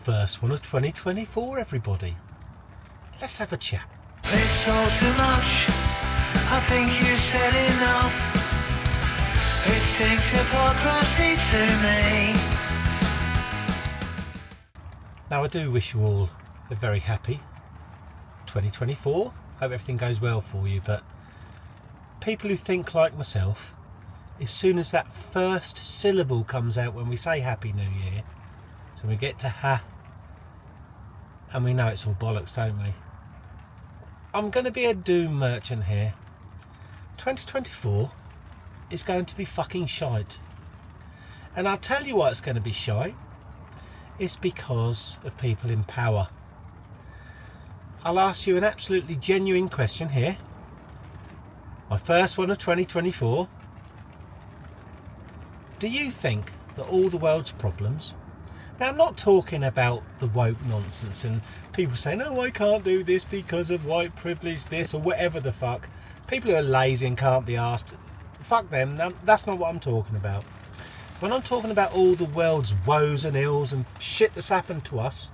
first one of 2024, everybody. Let's have a chat. It's all too much. I think you said enough. It stinks hypocrisy to me. Now, I do wish you all a very happy 2024. Hope everything goes well for you, but people who think like myself, as soon as that first syllable comes out when we say Happy New Year, so we get to ha, and we know it's all bollocks, don't we? I'm going to be a doom merchant here. 2024 is going to be fucking shite. And I'll tell you why it's going to be shite. It's because of people in power. I'll ask you an absolutely genuine question here. My first one of 2024. Do you think that all the world's problems... Now, I'm not talking about the woke nonsense and people saying, oh, I can't do this because of white privilege, this or whatever the fuck. People who are lazy and can't be asked, fuck them. That's not what I'm talking about. When I'm talking about all the world's woes and ills and shit that's happened to us,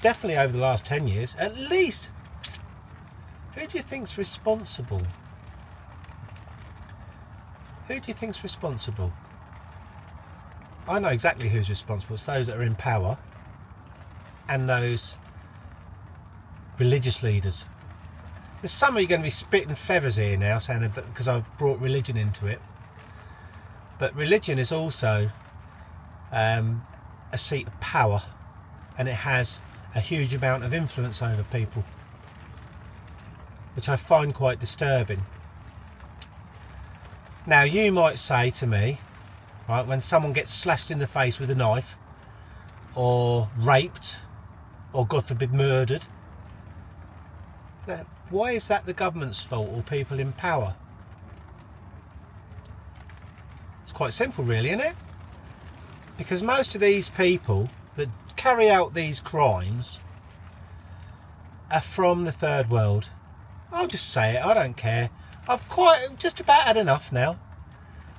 definitely over the last 10 years, at least, who do you think's responsible? Who do you think's responsible? I know exactly who's responsible. It's those that are in power and those religious leaders. There's some of you going to be spitting feathers here now, saying because I've brought religion into it. But religion is also a seat of power, and it has a huge amount of influence over people, which I find quite disturbing. Now, you might say to me, right, when someone gets slashed in the face with a knife, or raped, or God forbid murdered, why is that the government's fault or people in power? It's quite simple really, isn't it? Because most of these people that carry out these crimes are from the third world. I'll just say it, I don't care. I've just about had enough now.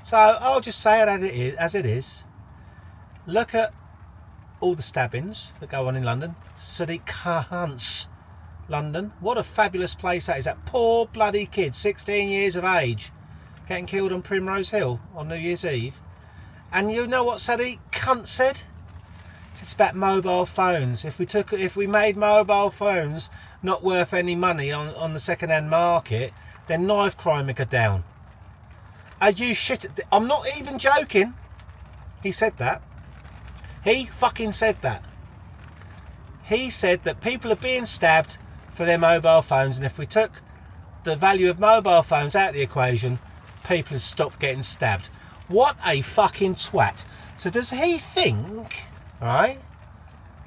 So I'll just say it as it is. Look at all the stabbings that go on in London. Sadiq Khan's London. What a fabulous place that is. That poor bloody kid, 16 years of age, getting killed on Primrose Hill on New Year's Eve. And you know what Sadiq Khan said? It's about mobile phones. If we made mobile phones not worth any money on the second-hand market, then knife crime would go down. Are you shit? I'm not even joking. He said that. He fucking said that. He said that people are being stabbed for their mobile phones, and if we took the value of mobile phones out of the equation, people would stop getting stabbed. What a fucking twat. So does he think, right,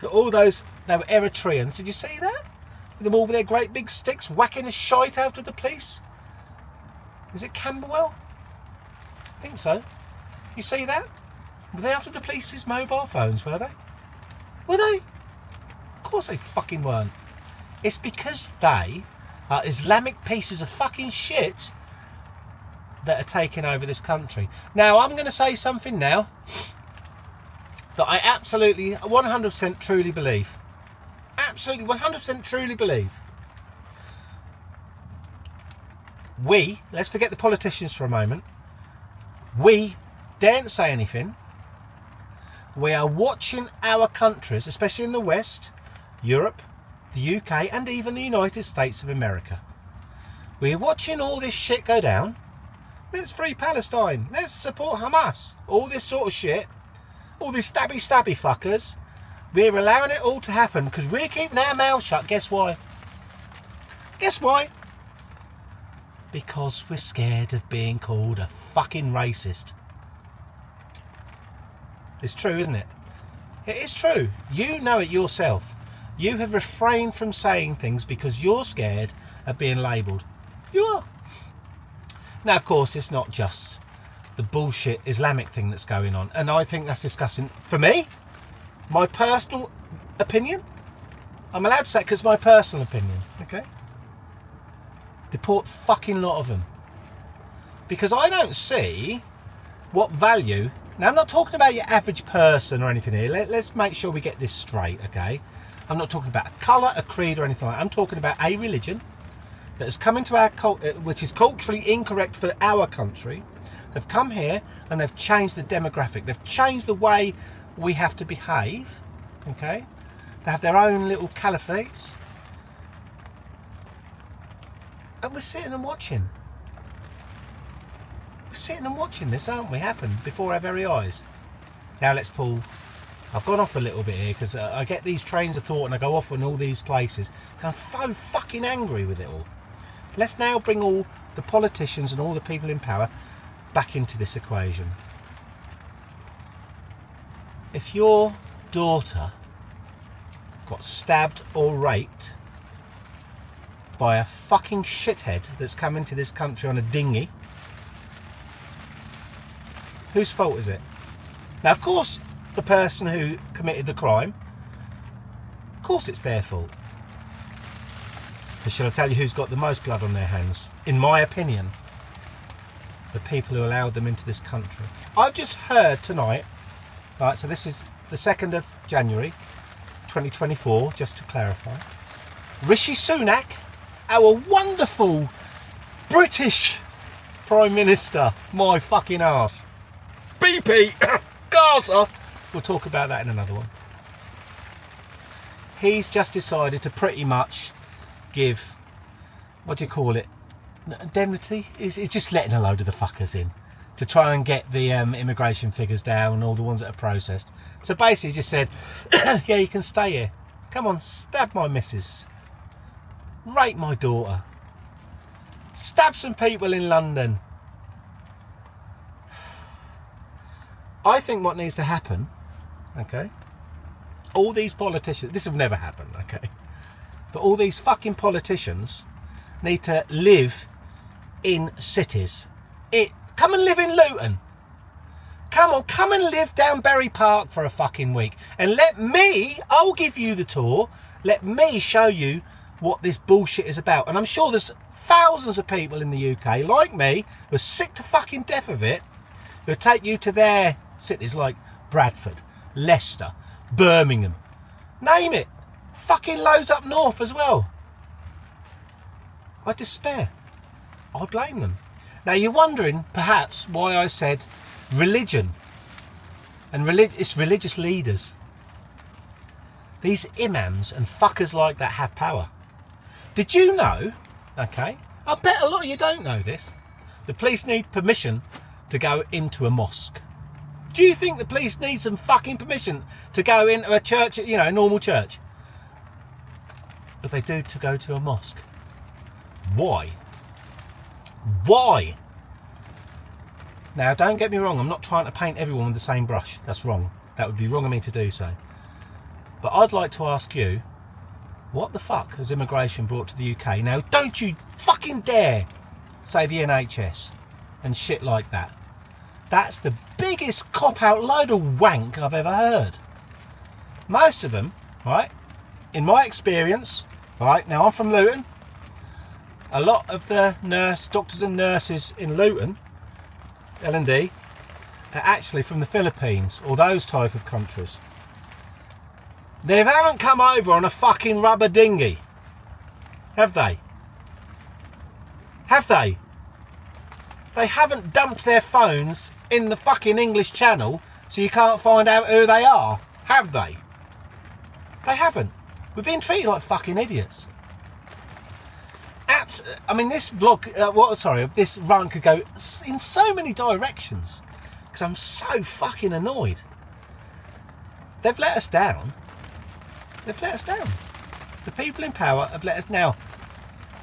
that all those, they were Eritreans, did you see that? With them all with their great big sticks whacking the shite out of the police? Was it Camberwell? I think so. You see that? Were they after the police's mobile phones, were they? Were they? Of course they fucking weren't. It's because they are Islamic pieces of fucking shit that are taking over this country. Now, I'm going to say something now that I absolutely 100% truly believe. Absolutely 100% truly believe. Let's forget the politicians for a moment. We daren't say anything. We are watching our countries, especially in the West, Europe, the UK, and even the United States of America. We're watching all this shit go down. Let's free Palestine. Let's support Hamas. All this sort of shit. All these stabby fuckers. We're allowing it all to happen because we're keeping our mouths shut. Guess why? Guess why? Because we're scared of being called a fucking racist. It's true, isn't it? It is true. You know it yourself. You have refrained from saying things because you're scared of being labelled. You are. Now, of course, it's not just the bullshit Islamic thing that's going on. And I think that's disgusting. For me, my personal opinion, I'm allowed to say it because it's my personal opinion, okay? Deport fucking lot of them. Because I don't see what value Now, I'm not talking about your average person or anything here. Let's make sure we get this straight, okay? I'm not talking about a colour, a creed or anything like that. I'm talking about a religion that has come into our culture, which is culturally incorrect for our country. They've come here and they've changed the demographic. They've changed the way we have to behave, okay? They have their own little caliphates. And we're sitting and watching. We're sitting and watching this, aren't we, happen before our very eyes. Now let's pull. I've gone off a little bit here because I get these trains of thought and I go off in all these places. I'm so fucking angry with it all. Let's now bring all the politicians and all the people in power back into this equation. If your daughter got stabbed or raped by a fucking shithead that's come into this country on a dinghy, whose fault is it? Now, of course, the person who committed the crime, of course it's their fault. But shall I tell you who's got the most blood on their hands? In my opinion, the people who allowed them into this country. I've just heard tonight, right, so this is the 2nd of January 2024, just to clarify, Rishi Sunak, our wonderful British Prime Minister, my fucking arse, BP, Gaza, we'll talk about that in another one. He's just decided to pretty much give, what do you call it, indemnity? He's just letting a load of the fuckers in to try and get the immigration figures down and all the ones that are processed. So basically he just said, yeah, you can stay here. Come on, stab my missus. Rape my daughter. Stab some people in London. I think what needs to happen, okay, all these politicians, this will never happen, okay, but all these fucking politicians need to live in cities. Come and live in Luton. Come on, come and live down Bury Park for a fucking week. And I'll give you the tour. Let me show you what this bullshit is about. And I'm sure there's thousands of people in the UK, like me, who are sick to fucking death of it, who'll take you to their cities like Bradford, Leicester, Birmingham. Name it. Fucking loads up north as well. I despair. I blame them. Now you're wondering, perhaps, why I said religion. And it's religious leaders. These imams and fuckers like that have power. Did you know, okay, I bet a lot of you don't know this, the police need permission to go into a mosque. Do you think the police need some fucking permission to go into a church, you know, a normal church? But they do to go to a mosque. Why? Why? Now, don't get me wrong, I'm not trying to paint everyone with the same brush. That's wrong. That would be wrong of me to do so. But I'd like to ask you, what the fuck has immigration brought to the UK? Now, don't you fucking dare say the NHS and shit like that. That's the biggest cop-out load of wank I've ever heard. Most of them, right, in my experience, right, now I'm from Luton, a lot of the doctors and nurses in Luton, L&D, are actually from the Philippines or those type of countries. They haven't come over on a fucking rubber dinghy, have they? Have they? They haven't dumped their phones in the fucking English Channel so you can't find out who they are, have they? They haven't. We're being treated like fucking idiots. I mean, this vlog, this run could go in so many directions because I'm so fucking annoyed. They've let us down. They've let us down. The people in power have let us now.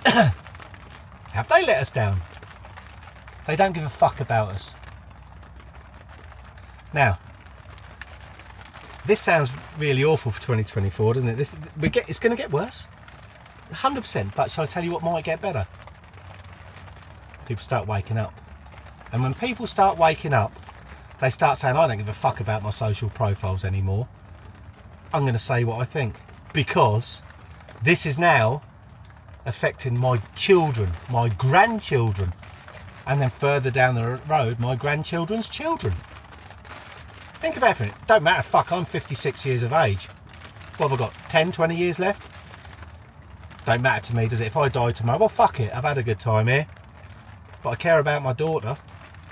Have they let us down? They don't give a fuck about us. Now, this sounds really awful for 2024, doesn't it? It's going to get worse. 100%, but shall I tell you what might get better? People start waking up. And when people start waking up, they start saying, I don't give a fuck about my social profiles anymore. I'm going to say what I think. Because this is now affecting my children, my grandchildren, and then further down the road, my grandchildren's children. Think about it. Don't matter, fuck, I'm 56 years of age. What have I got, 10, 20 years left? Don't matter to me, does it? If I die tomorrow, well, fuck it, I've had a good time here. But I care about my daughter,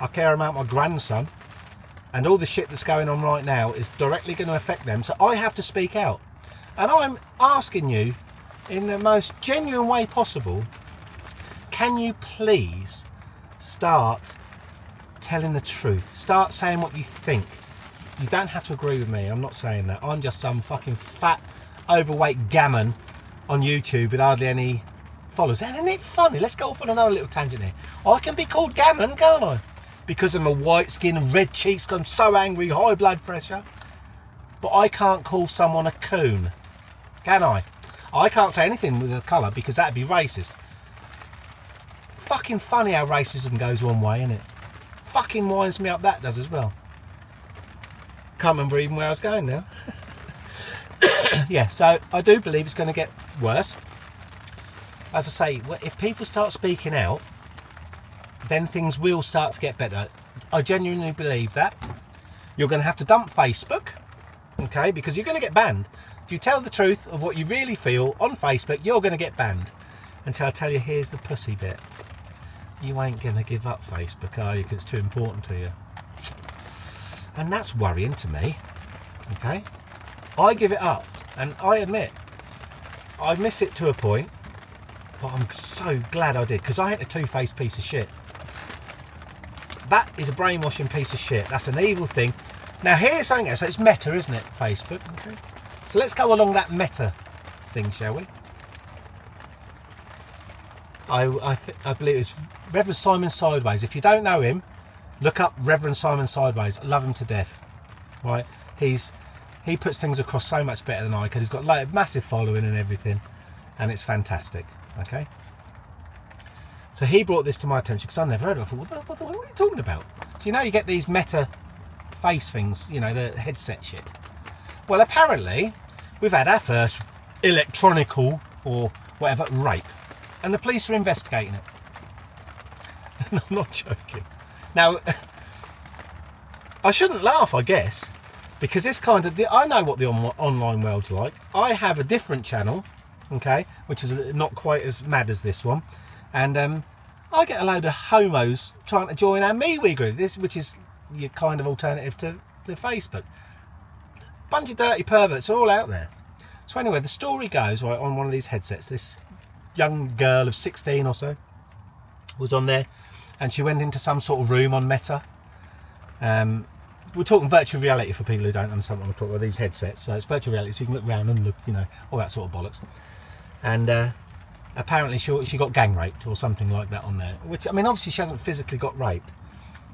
I care about my grandson, and all the shit that's going on right now is directly going to affect them, so I have to speak out. And I'm asking you, in the most genuine way possible, can you please start telling the truth? Start saying what you think. You don't have to agree with me, I'm not saying that. I'm just some fucking fat, overweight gammon on YouTube with hardly any followers. And isn't it funny? Let's go off on another little tangent here. I can be called gammon, can't I? Because of my white skin and red cheeks, I'm so angry, high blood pressure. But I can't call someone a coon, can I? I can't say anything with a colour because that'd be racist. Fucking funny how racism goes one way, isn't it? Fucking winds me up, that does as well. Can't remember even where I was going now. Yeah, so I do believe it's going to get worse. As I say, if people start speaking out, then things will start to get better. I genuinely believe that. You're going to have to dump Facebook, okay, because you're going to get banned. If you tell the truth of what you really feel on Facebook, you're going to get banned. And so I tell you, here's the pussy bit. You ain't going to give up Facebook, are you? Because it's too important to you. And that's worrying to me, okay? I give it up, and I admit, I miss it to a point, but I'm so glad I did, because I ain't a two-faced piece of shit. That is a brainwashing piece of shit. That's an evil thing. Now here's something else. So it's Meta, isn't it, Facebook? Okay. So let's go along that Meta thing, shall we? I believe it's Reverend Simon Sideways. If you don't know him, look up Reverend Simon Sideways. I love him to death. Right? He puts things across so much better than I could. He's got like a massive following and everything, and it's fantastic. Okay. So he brought this to my attention because I never heard of it. I thought, what are you talking about? So you know you get these Meta face things, you know, the headset shit. Well, apparently we've had our first electronical or whatever rape, and the police are investigating it. And I'm not joking. Now, I shouldn't laugh, I guess, because this kind of, I know what the online world's like. I have a different channel, okay, which is not quite as mad as this one, and I get a load of homos trying to join our MeWe group, which is your kind of alternative to Facebook. Bunch of dirty perverts are all out there. So anyway, the story goes, right, on one of these headsets, this young girl of 16 or so was on there, and she went into some sort of room on Meta. We're talking virtual reality for people who don't understand what I'm talking about, these headsets. So it's virtual reality, so you can look around and look, you know, all that sort of bollocks. And apparently she got gang raped or something like that on there. Which, I mean, obviously she hasn't physically got raped,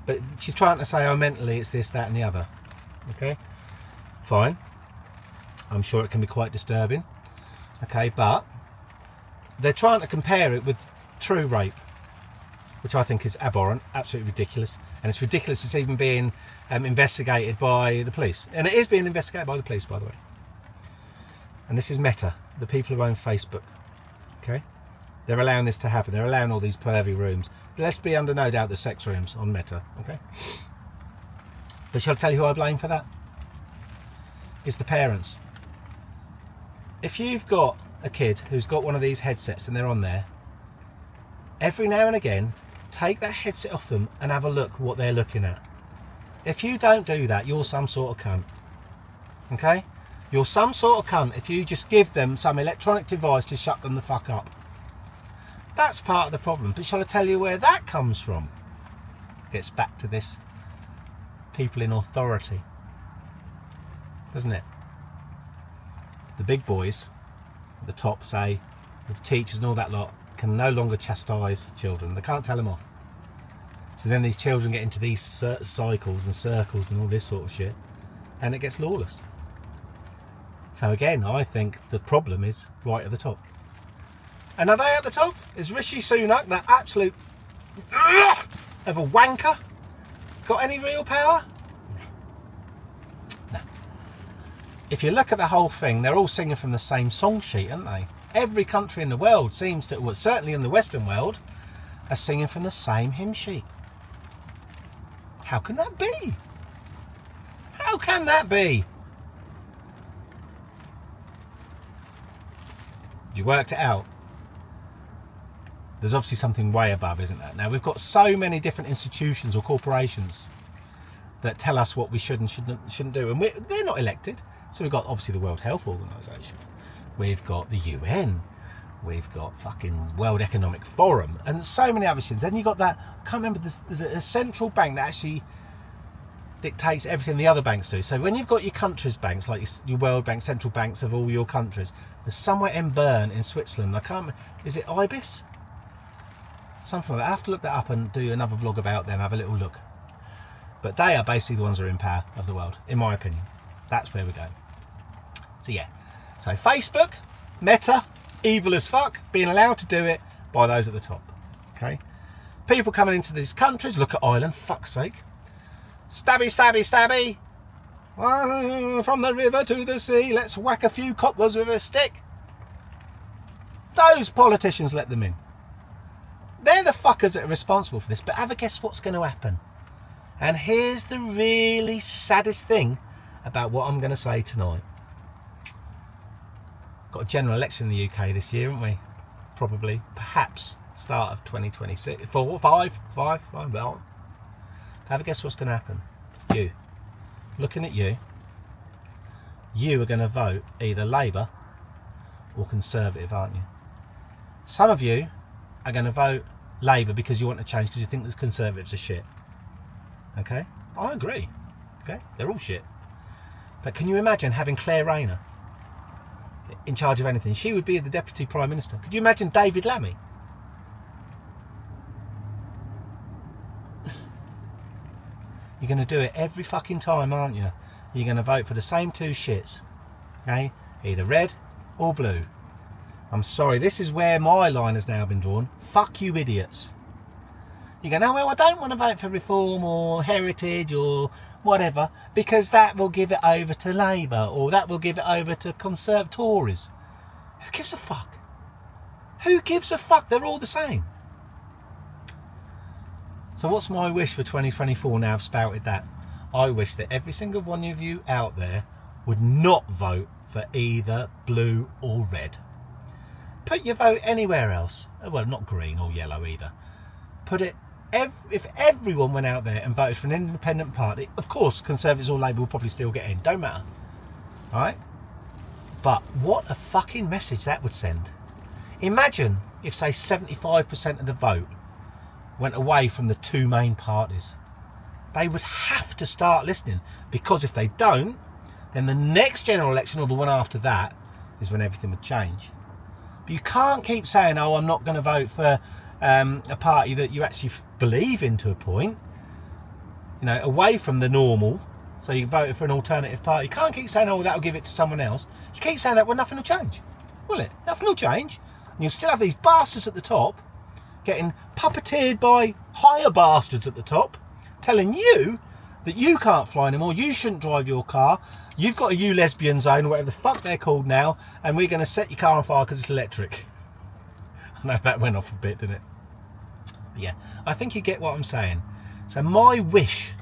but she's trying to say, oh, mentally it's this, that and the other. Okay, fine. I'm sure it can be quite disturbing. Okay, but they're trying to compare it with true rape, which I think is abhorrent, absolutely ridiculous. And it's ridiculous it's even being investigated by the police. And it is being investigated by the police, by the way. And this is Meta, the people who own Facebook. Okay? They're allowing this to happen. They're allowing all these pervy rooms. Let's be under no doubt the sex rooms on Meta. Okay? But shall I tell you who I blame for that? It's the parents. If you've got a kid who's got one of these headsets and they're on there, every now and again, take that headset off them and have a look what they're looking at. If you don't do that, you're some sort of cunt. Okay? You're some sort of cunt if you just give them some electronic device to shut them the fuck up. That's part of the problem. But shall I tell you where that comes from? Gets back to this people in authority, doesn't it? The big boys at the top say, the teachers and all that lot, can no longer chastise children. They can't tell them off. So then these children get into these cycles and circles and all this sort of shit, and it gets lawless. So again, I think the problem is right at the top. And are they at the top? Is Rishi Sunak, that absolute of a wanker, got any real power? No. If you look at the whole thing, they're all singing from the same song sheet, aren't they? Every country in the world seems to, well, certainly in the Western world, are singing from the same hymn sheet. How can that be? How can that be? Have you worked it out? There's obviously something way above, isn't there? Now, we've got so many different institutions or corporations that tell us what we should and shouldn't do. And they're not elected. So we've got, obviously, the World Health Organization. We've got the UN. We've got fucking World Economic Forum. And so many other shit. Then you've got that, I can't remember, there's a central bank that actually dictates everything the other banks do. So when you've got your countries' banks, like your World Bank, central banks of all your countries, there's somewhere in Bern in Switzerland, I can't remember, is it IBIS? Something like that. I have to look that up and do another vlog about them, have a little look. But they are basically the ones that are in power of the world, in my opinion. That's where we go. So yeah. So Facebook, Meta, evil as fuck, being allowed to do it by those at the top. Okay? People coming into these countries, look at Ireland, fuck's sake. Stabby, stabby, stabby. From the river to the sea, let's whack a few coppers with a stick. Those politicians let them in. They're the fuckers that are responsible for this, but have a guess what's going to happen. And here's the really saddest thing about what I'm going to say tonight. Got a general election in the UK this year, haven't we? Probably, perhaps, start of 2026. Five. Well, have a guess what's going to happen. You. Looking at you. You are going to vote either Labour or Conservative, aren't you? Some of you are going to vote Labour because you want to change, because you think the Conservatives are shit. Okay? I agree. Okay? They're all shit. But can you imagine having Claire Rayner in charge of anything? She would be the Deputy Prime Minister. Could you imagine David Lammy? You're going to do it every fucking time, aren't you? You're going to vote for the same two shits. Okay? Either red or blue. I'm sorry, this is where my line has now been drawn. Fuck you idiots. You go, no, well, I don't want to vote for Reform or Heritage or whatever, because that will give it over to Labour or that will give it over to Conservative Tories. Who gives a fuck? Who gives a fuck? They're all the same. So what's my wish for 2024 now I've spouted that? I wish that every single one of you out there would not vote for either blue or red. Put your vote anywhere else. Well, not green or yellow either. Put it, if everyone went out there and voted for an independent party, of course, Conservatives or Labour will probably still get in. Don't matter. Alright? But what a fucking message that would send. Imagine if, say, 75% of the vote went away from the two main parties. They would have to start listening, because if they don't, then the next general election or the one after that is when everything would change. But you can't keep saying, oh, I'm not going to vote for a party that you actually believe in to a point, you know, away from the normal. So you voted for an alternative party. You can't keep saying, oh, that'll give it to someone else. You keep saying that, well, nothing will change, will it? Nothing will change. And you'll still have these bastards at the top getting puppeteered by higher bastards at the top, telling you that you can't fly anymore, you shouldn't drive your car, you've got a you lesbian zone, or whatever the fuck they're called now, and we're going to set your car on fire because it's electric. I know that went off a bit, didn't it? But yeah, I think you get what I'm saying. So my wish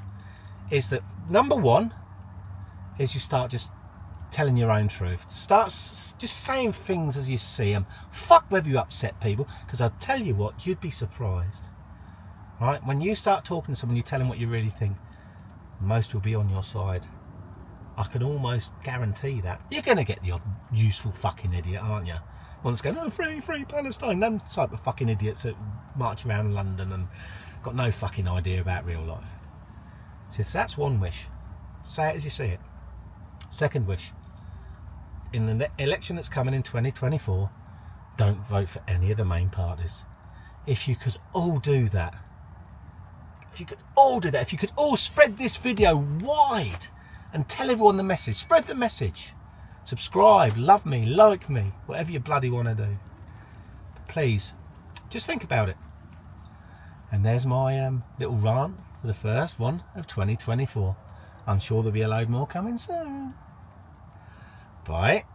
is that, number one, is you start just telling your own truth. Start just saying things as you see them. Fuck whether you upset people, because I'll tell you what, you'd be surprised. Right? When you start talking to someone, you tell them what you really think, most will be on your side. I can almost guarantee that. You're going to get the odd useful fucking idiot, aren't you? One's going, oh, free Palestine. Them type of fucking idiots that march around London and got no fucking idea about real life. So if that's one wish, say it as you see it. Second wish, in the election that's coming in 2024, don't vote for any of the main parties. If you could all do that, if you could all spread this video wide and tell everyone the message, spread the message, subscribe, love me, like me, whatever you bloody want to do. But please, just think about it. And there's my little rant for the first one of 2024. I'm sure there'll be a load more coming soon. Bye.